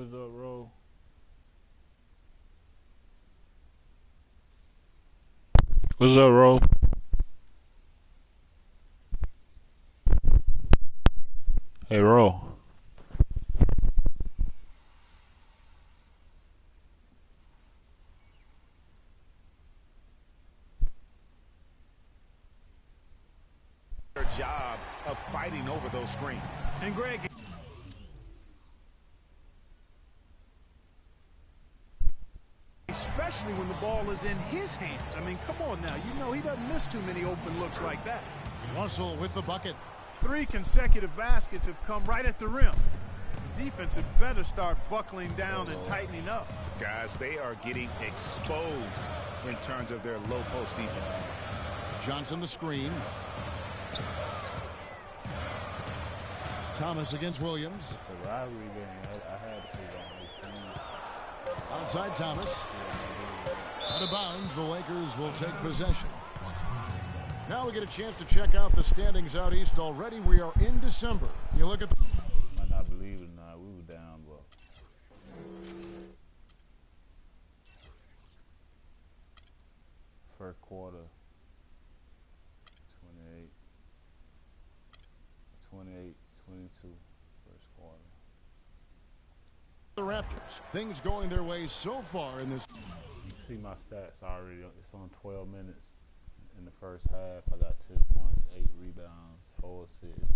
What's up, Ro? What's up, Ro? Hey, Ro. Their job of fighting over those screens. And Greg, especially when the ball is in his hands. I mean, come on now. You know he doesn't miss too many open looks like that. Russell with the bucket. 3 consecutive baskets have come right at the rim. The defense had better start buckling down and tightening up. Guys, they are getting exposed in terms of their low post defense. Johnson the screen. Thomas against Williams. It's a rivalry game. I had to put on. Outside Thomas. Out of bounds, the Lakers will take possession. Now we get a chance to check out the standings out east already. We are in December. You look at the... Might not believe it or not. We were down, but... First quarter. 28, 22, first quarter. The Raptors, things going their way so far in this. You see my stats already. It's on 12 minutes in the first half. I got 10 points, 8 rebounds, 4 assists,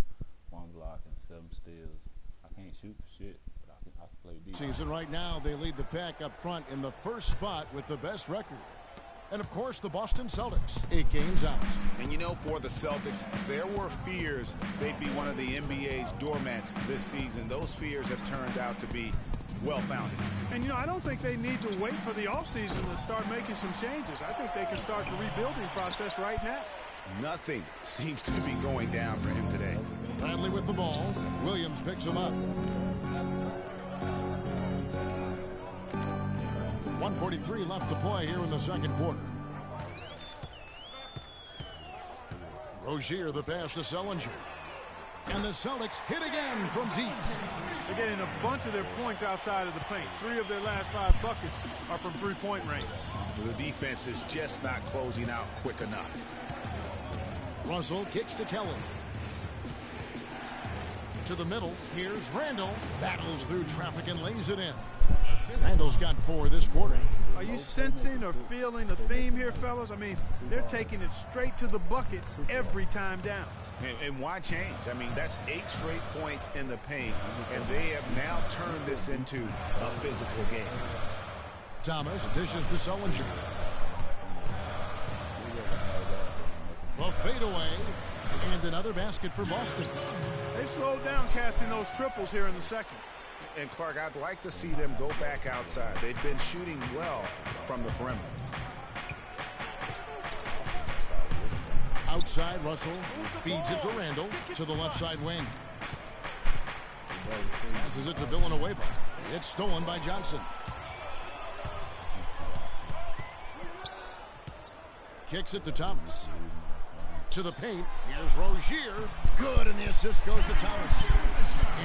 1 block, and 7 steals. I can't shoot for shit, but I can play defense. Season right now, they lead the pack up front in the first spot with the best record. And, of course, the Boston Celtics, 8 games out. And, you know, for the Celtics, there were fears they'd be one of the NBA's doormats this season. Those fears have turned out to be well-founded. And, you know, I don't think they need to wait for the offseason to start making some changes. I think they can start the rebuilding process right now. Nothing seems to be going down for him today. Bradley with the ball. Williams picks him up. 1:43 left to play here in the second quarter. Rozier the pass to Sellinger. And the Celtics hit again from deep. They're getting a bunch of their points outside of the paint. 3 of their last 5 buckets are from three-point range. The defense is just not closing out quick enough. Russell kicks to Kelly. To the middle. Here's Randall. Battles through traffic and lays it in. Randall's got 4 this quarter. Are you sensing or feeling a theme here, fellas? I mean, they're taking it straight to the bucket every time down. And why change? I mean, that's 8 straight points in the paint, and they have now turned this into a physical game. Thomas dishes to Sellinger. The fadeaway, and another basket for Boston. They've slowed down casting those triples here in the second. And, Clark, I'd like to see them go back outside. They've been shooting well from the perimeter. Outside, Russell feeds it to Randall to the left side wing. Passes it to Villanueva. It's stolen by Johnson. Kicks it to Thomas. To the paint. Here's Rozier. Good, and the assist goes to Thomas.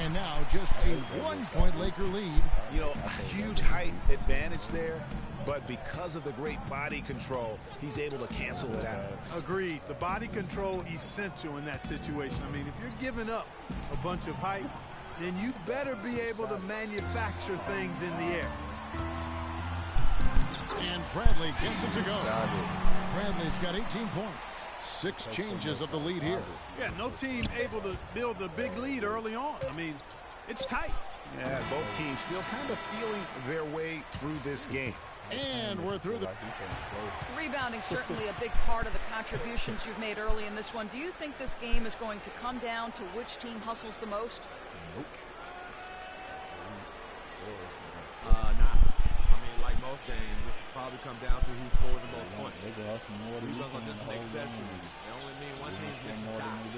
And now just a 1-point Laker lead. You know, a huge height advantage there, but because of the great body control, he's able to cancel it out. Agreed. The body control essential in that situation. I mean, if you're giving up a bunch of height, then you better be able to manufacture things in the air. And Bradley gets it to go. Bradley's got 18 points. 6 changes of the lead here. Yeah, no team able to build a big lead early on. I mean, it's tight. Yeah, both teams still kind of feeling their way through this game. And we're through the... Rebounding certainly a big part of the contributions you've made early in this one. Do you think this game is going to come down to which team hustles the most? Nope. Like most games, this will probably come down to who scores the most points. Rebounds are just an accessory. They only mean one team's missing shots.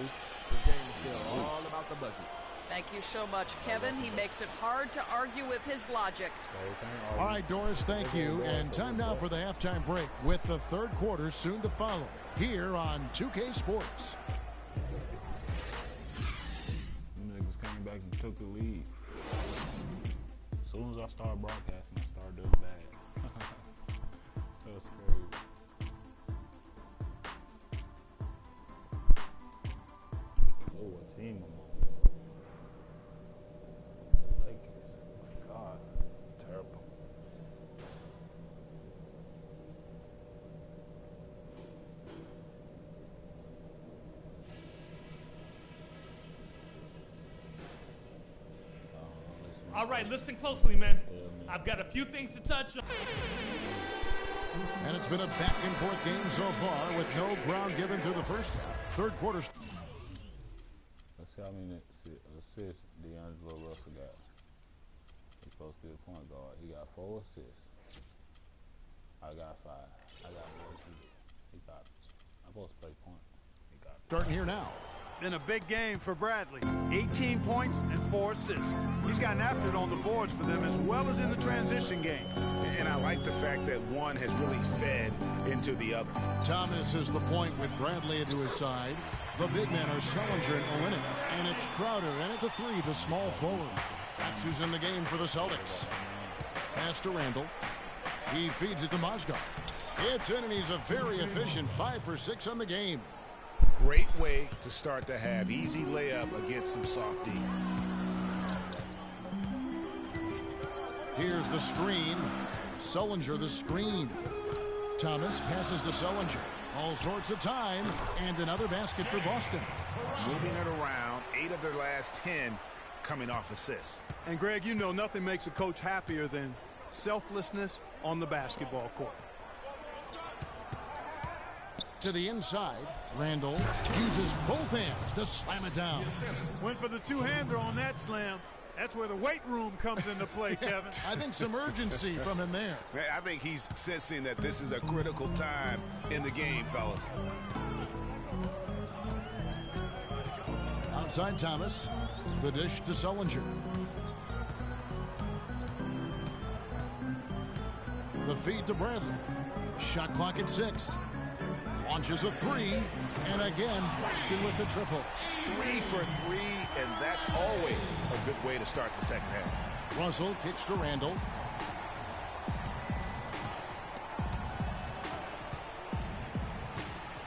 This game is still all about the buckets. Thank you so much, Kevin. He makes it hard to argue with his logic. All right, Doris, thank you. And time now for the halftime break with the third quarter soon to follow here on 2K Sports. Them niggas came back and took the lead. As soon as I started broadcasting, I started doing bad. That was crazy. Oh, what team I'm on? Lakers. Oh my God. Terrible. All right, listen closely, man. I've got a few things to touch on. And it's been a back-and-forth game so far with no ground given through the first half. Third quarter. Let's see how many assists D'Angelo Russell got. He's supposed to be a point guard. He got 4 assists. I got 5. I got 4 too. He got. I'm supposed to play point. He got. Starting here now. Been a big game for Bradley. 18 points and 4 assists. He's gotten after it on the boards for them as well as in the transition game. And I like the fact that one has really fed into the other. Thomas is the point with Bradley into his side. The big men are Sullinger and Olenek. And it's Crowder, and at the 3, the small forward. That's who's in the game for the Celtics. Pass to Randall. He feeds it to Mozgov. It's in, and he's a very efficient 5 for 6 on the game. Great way to start the half. Easy layup against some soft D. Here's the screen. Sullinger the screen. Thomas passes to Sullinger. All sorts of time, and another basket for Boston. Moving it around, 8 of their last 10 coming off assists. And Greg, you know nothing makes a coach happier than selflessness on the basketball court. To the inside, Randall uses both hands to slam it down. Went for the two-hander on that slam. That's where the weight room comes into play, Kevin. I think some urgency from him there. I think he's sensing that this is a critical time in the game, fellas. Outside Thomas, the dish to Sullinger. The feed to Bradley. Shot clock at 6. Launches a 3, and again, Boston with the triple. 3 for 3, and that's always a good way to start the second half. Russell kicks to Randall.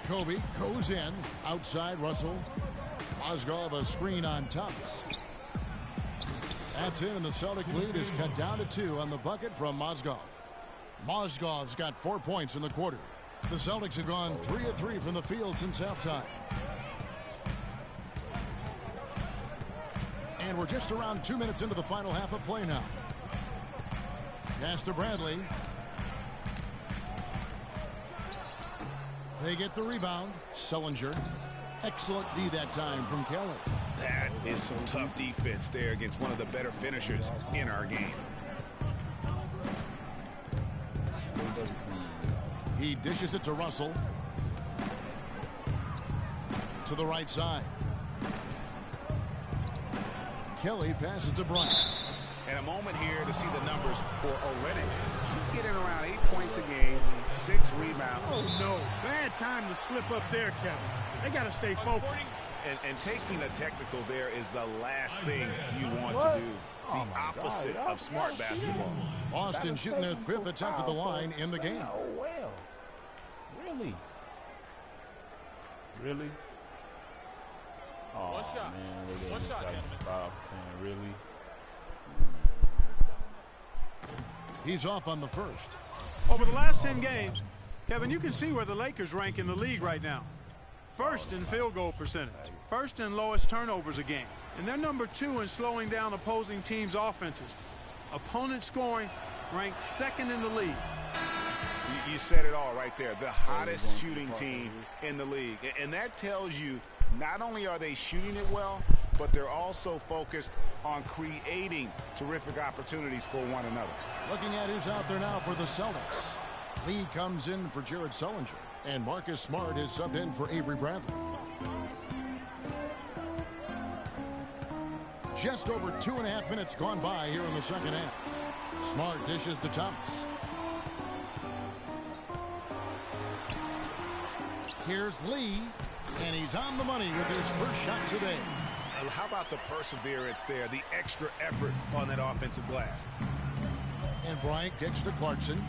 Kobe goes in. Outside Russell. Mozgov a screen on Thomas. That's in, and the Celtic lead is cut down to 2 on the bucket from Mozgov. Mozgov's got 4 points in the quarter. The Celtics have gone 3 of 3 from the field since halftime. And we're just around 2 minutes into the final half of play now. Pass to Bradley. They get the rebound. Sullinger. Excellent D that time from Kelly. That is some tough defense there against one of the better finishers in our game. He dishes it to Russell. To the right side. Kelly passes to Bryant. And a moment here to see the numbers for Olenek. He's getting around 8 points a game, 6 rebounds. Oh, no. Bad time to slip up there, Kevin. They got to stay focused. And taking a technical there is the last thing you want to do. The opposite of smart basketball. Boston shooting their 5th attempt at the line in the game. Oh, well. Really? Really? Oh, One shot. Man, One shot, gentlemen. 5%, really? He's off on the first. Over the last 10 games, Kevin, you can see where the Lakers rank in the league right now. First in field goal percentage. First in lowest turnovers a game. And they're number 2 in slowing down opposing teams' offenses. Opponent scoring ranked 2nd in the league. You said it all right there. The hottest shooting team in the league. And that tells you not only are they shooting it well, but they're also focused on creating terrific opportunities for one another. Looking at who's out there now for the Celtics. Lee comes in for Jared Sullinger. And Marcus Smart is subbed in for Avery Bradley. Just over 2.5 minutes gone by here in the second half. Smart dishes to Thomas. Here's Lee, and he's on the money with his first shot today. How about the perseverance there, the extra effort on that offensive glass? And Bryant kicks to Clarkson.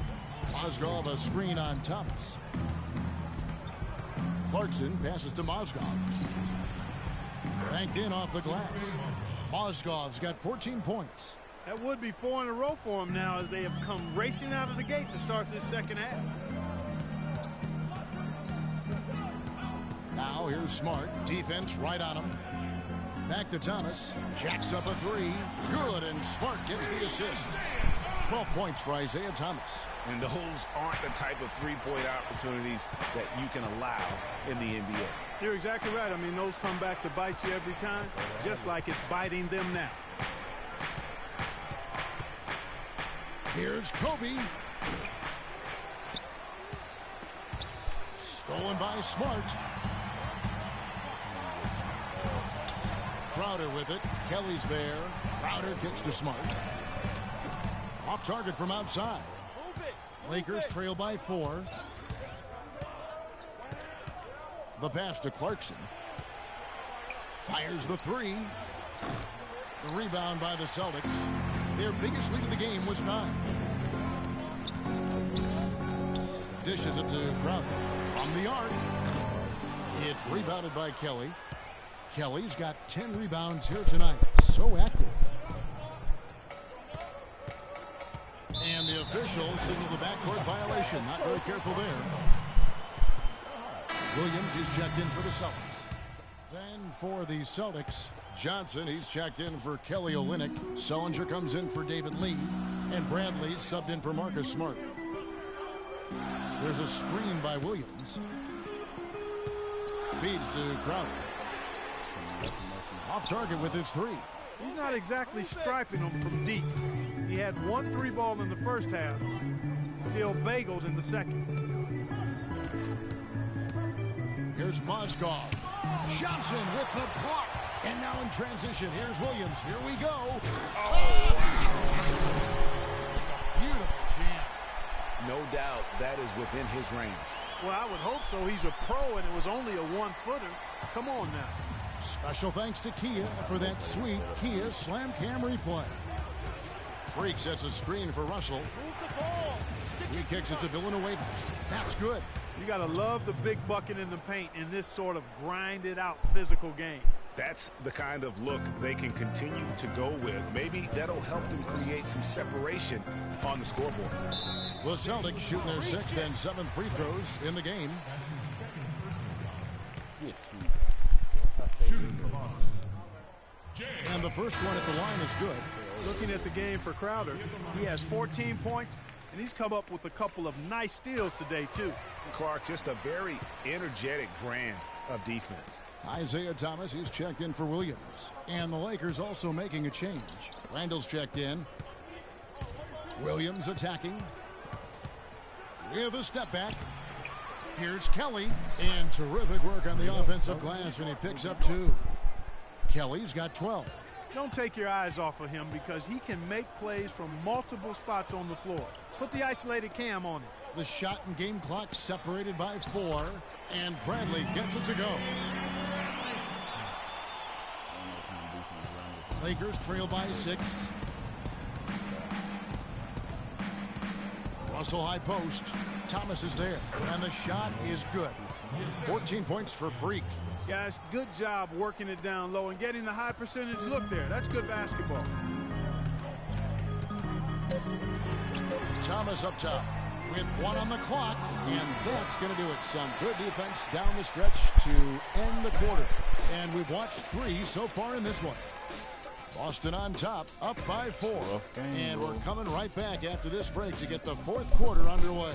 Mozgov a screen on Thomas. Clarkson passes to Mozgov. Banked in off the glass. Mozgov's got 14 points. That would be 4 in a row for him now as they have come racing out of the gate to start this second half. Now here's Smart. Defense right on him. Back to Thomas. Jacks up a three. Good, and Smart gets the assist. 12 points for Isaiah Thomas. And those aren't the type of three-point opportunities that you can allow in the NBA. You're exactly right. I mean, those come back to bite you every time, just like it's biting them now. Here's Kobe. Stolen by Smart. Crowder with it. Kelly's there. Crowder kicks to Smart. Off target from outside. Lakers trail by 4. The pass to Clarkson. Fires the three. The rebound by the Celtics. Their biggest lead of the game was 9. Dishes it to Crowder. From the arc. It's rebounded by Kelly. Kelly's got 10 rebounds here tonight. So active. And the officials signal the backcourt violation. Not very careful there. Williams is checked in for the Celtics. Then for the Celtics, Johnson, he's checked in for Kelly Olynyk. Sullinger comes in for David Lee. And Bradley subbed in for Marcus Smart. There's a screen by Williams. Feeds to Crowder. Off target with his three. He's not exactly striping them from deep. He had 1 3-ball in the first half. Still bagels in the second. Here's Mozgov. Johnson with the block. And now in transition, here's Williams. Here we go. Oh! It's a beautiful jam. No doubt that is within his range. Well, I would hope so. He's a pro, and it was only a 1-footer. Come on now. Special thanks to Kia for that sweet Kia Slam Cam replay. Freak sets a screen for Russell. He kicks it to Villanueva. That's good. You got to love the big bucket in the paint in this sort of grinded-out physical game. That's the kind of look they can continue to go with. Maybe that'll help them create some separation on the scoreboard. The Celtics shooting their 6th and 7th free throws in the game. And the first one at the line is good. Looking at the game for Crowder, he has 14 points, and he's come up with a couple of nice steals today, too. Clark, just a very energetic brand of defense. Isaiah Thomas, he's checked in for Williams. And the Lakers also making a change. Randall's checked in. Williams attacking. With a step back. Here's Kelly. And terrific work on the offensive glass, and he picks up 2. Kelly's got 12. Don't take your eyes off of him because he can make plays from multiple spots on the floor. Put the isolated cam on him. The shot and game clock separated by 4. And Bradley gets it to go. Lakers trail by 6. Russell high post. Thomas is there. And the shot is good. 14 points for Freak. Guys, good job working it down low and getting the high percentage look there. That's good basketball. Thomas up top with 1 on the clock. And that's going to do it. Some good defense down the stretch to end the quarter. And we've watched 3 so far in this one. Boston on top, up by 4. And we're coming right back after this break to get the 4th quarter underway.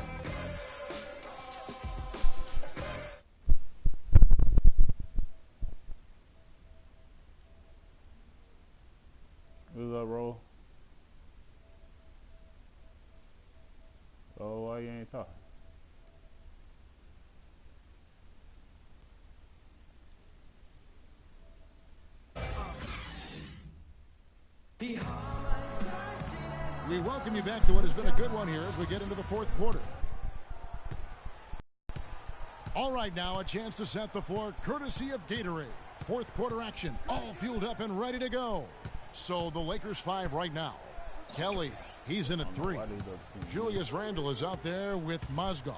What's up, bro? Oh, why you ain't talking? We welcome you back to what has been a good one here as we get into the 4th quarter. All right, now a chance to set the floor courtesy of Gatorade. 4th quarter action, all fueled up and ready to go. So the Lakers 5 right now. Kelly He's in at 3. Julius Randle is out there with Mozgov.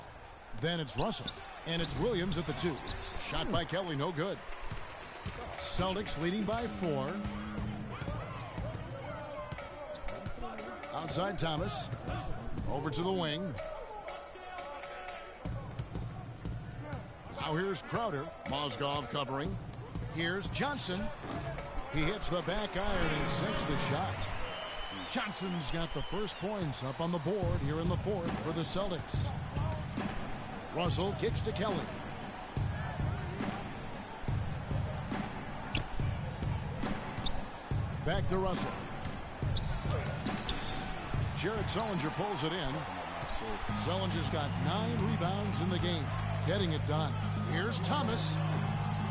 Then it's Russell. And it's Williams at the 2. Shot by Kelly, no good. Celtics leading by 4. Outside Thomas. Over to the wing. Now here's Crowder. Mozgov covering. Here's Johnson. He hits the back iron and sinks the shot. Johnson's got the first points up on the board here in the 4th for the Celtics. Russell kicks to Kelly. Back to Russell. Jared Sullinger pulls it in. Sullinger's got 9 rebounds in the game, getting it done. Here's Thomas.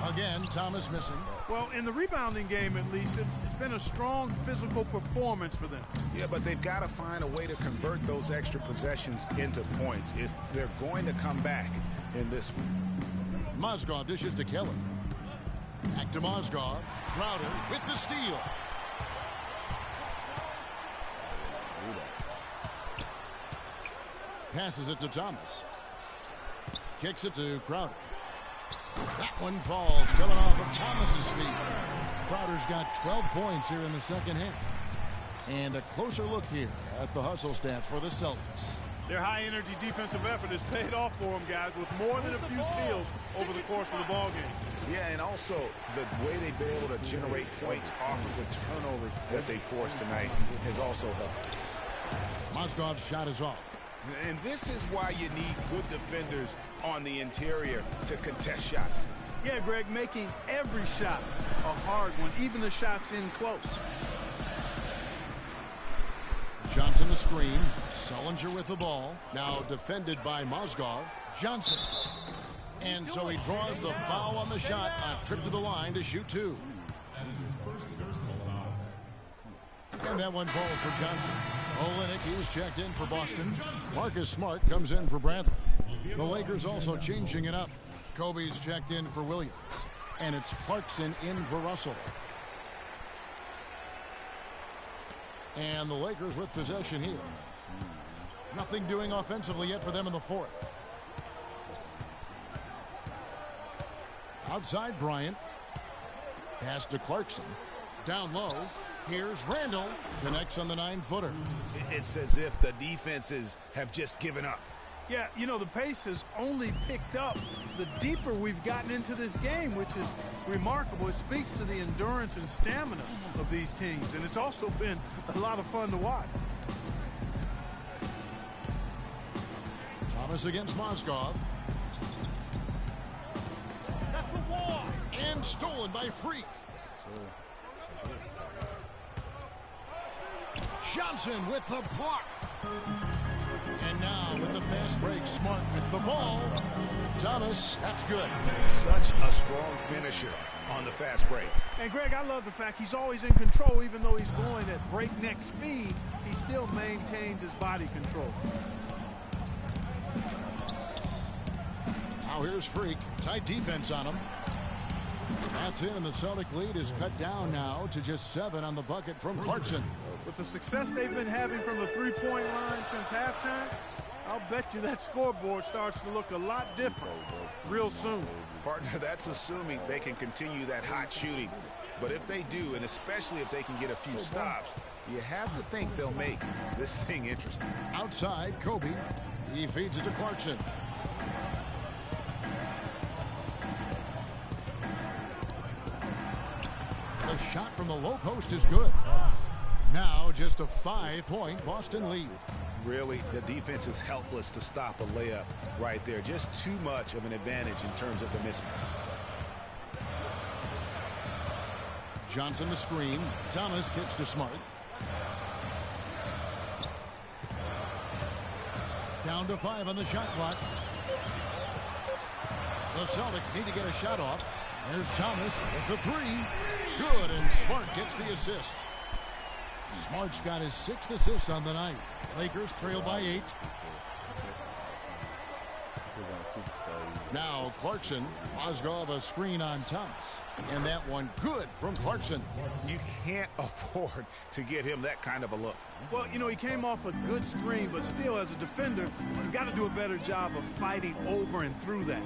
Again, Thomas missing. Well, in the rebounding game, at least, it's been a strong physical performance for them. Yeah, but they've got to find a way to convert those extra possessions into points if they're going to come back in this one. Mozgov dishes to Kelly. Back to Mozgov. Crowder with the steal. Passes it to Thomas. Kicks it to Crowder. That one falls, coming off of Thomas's feet. Crowder's got 12 points here in the second half. And a closer look here at the hustle stats for the Celtics. Their high-energy defensive effort has paid off for them, guys, with more than a few steals over the course of the ball game. Yeah, and also the way they've been able to generate points off of the turnovers that they forced tonight has also helped. Mozgov's shot is off. And this is why you need good defenders on the interior to contest shots. Yeah, Greg, making every shot a hard one, even the shots in close. Johnson the screen. Sullinger with the ball. Now defended by Mozgov. Johnson. And so he draws the foul on the shot. A trip to the line to shoot 2. And that one falls for Johnson. Olynyk is checked in for Boston. Marcus Smart comes in for Bradley. The Lakers also changing it up. Kobe's checked in for Williams. And it's Clarkson in for Russell. And the Lakers with possession here. Nothing doing offensively yet for them in the 4th. Outside Bryant. Pass to Clarkson. Down low. Here's Randle. Connects on the 9-footer. It's as if the defenses have just given up. Yeah, you know, the pace has only picked up the deeper we've gotten into this game, which is remarkable. It speaks to the endurance and stamina of these teams, and it's also been a lot of fun to watch. Thomas against Mozgov. That's the wall. And stolen by Freak. Johnson with the block. And now with the fast break, Smart with the ball. Thomas, that's good. Such a strong finisher on the fast break. And Greg, I love the fact he's always in control. Even though he's going at breakneck speed, he still maintains his body control. Now here's Freak. Tight defense on him. That's in, and the Celtic lead is cut down now to just 7 on the bucket from Clarkson. With the success they've been having from the three-point line since halftime, I'll bet you that scoreboard starts to look a lot different real soon. Partner, that's assuming they can continue that hot shooting. But if they do, and especially if they can get a few stops, you have to think they'll make this thing interesting. Outside, Kobe. He feeds it to Clarkson. The shot from the low post is good. Now just a 5-point Boston lead. Really, the defense is helpless to stop a layup right there. Just too much of an advantage in terms of the mismatch. Johnson the screen. Thomas kicks to Smart. Down to 5 on the shot clock. The Celtics need to get a shot off. There's Thomas with the 3. Good, and Smart gets the assist. Smart's got his 6th assist on the night. Lakers trail by 8. Now Clarkson. Mozgov a screen on Thomas. And that one good from Clarkson. You can't afford to get him that kind of a look. Well, you know, he came off a good screen, but still, as a defender, you've got to do a better job of fighting over and through that.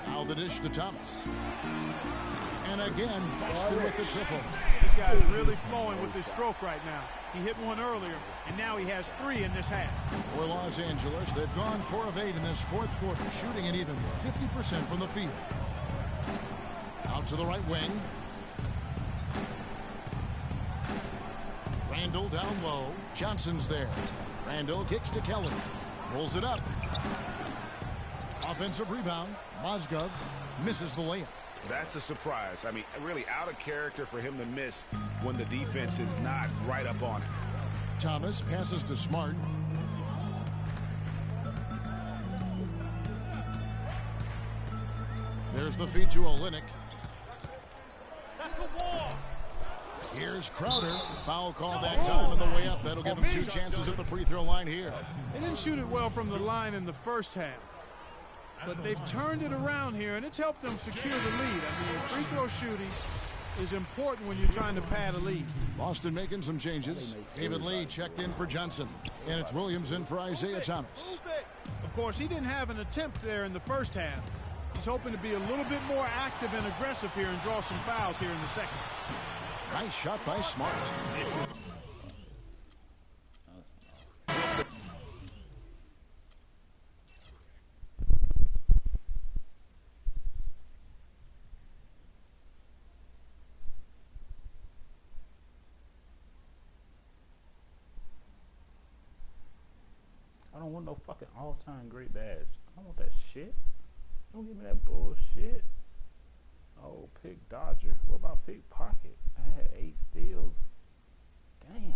Now the dish to Thomas. And again, Boston with the triple. This guy is really flowing with his stroke right now. He hit one earlier, and now he has 3 in this half. For Los Angeles, they've gone 4 of 8 in this fourth quarter, shooting at even 50% from the field. Out to the right wing. Randall down low. Johnson's there. Randall kicks to Kelly. Pulls it up. Offensive rebound. Mozgov misses the layup. That's a surprise. I mean, really out of character for him to miss when the defense is not right up on it. Thomas passes to Smart. There's the feed to Olynyk. That's a wall. Here's Crowder. Foul call that time on the way up. That'll give him 2 chances at the free throw line here. They didn't shoot it well from the line in the first half. But they've turned it around here, and it's helped them secure the lead. I mean, free throw shooting is important when you're trying to pad a lead. Boston making some changes. David Lee checked in for Johnson. And it's Williams in for Isaiah Thomas. Of course, he didn't have an attempt there in the first half. He's hoping to be a little bit more active and aggressive here and draw some fouls here in the second. Nice shot by Smart. I don't want no fucking all-time great badge. I don't want that shit. Don't give me that bullshit. Oh, pick Dodger. What about pick Pocket? I had 8 steals. Damn.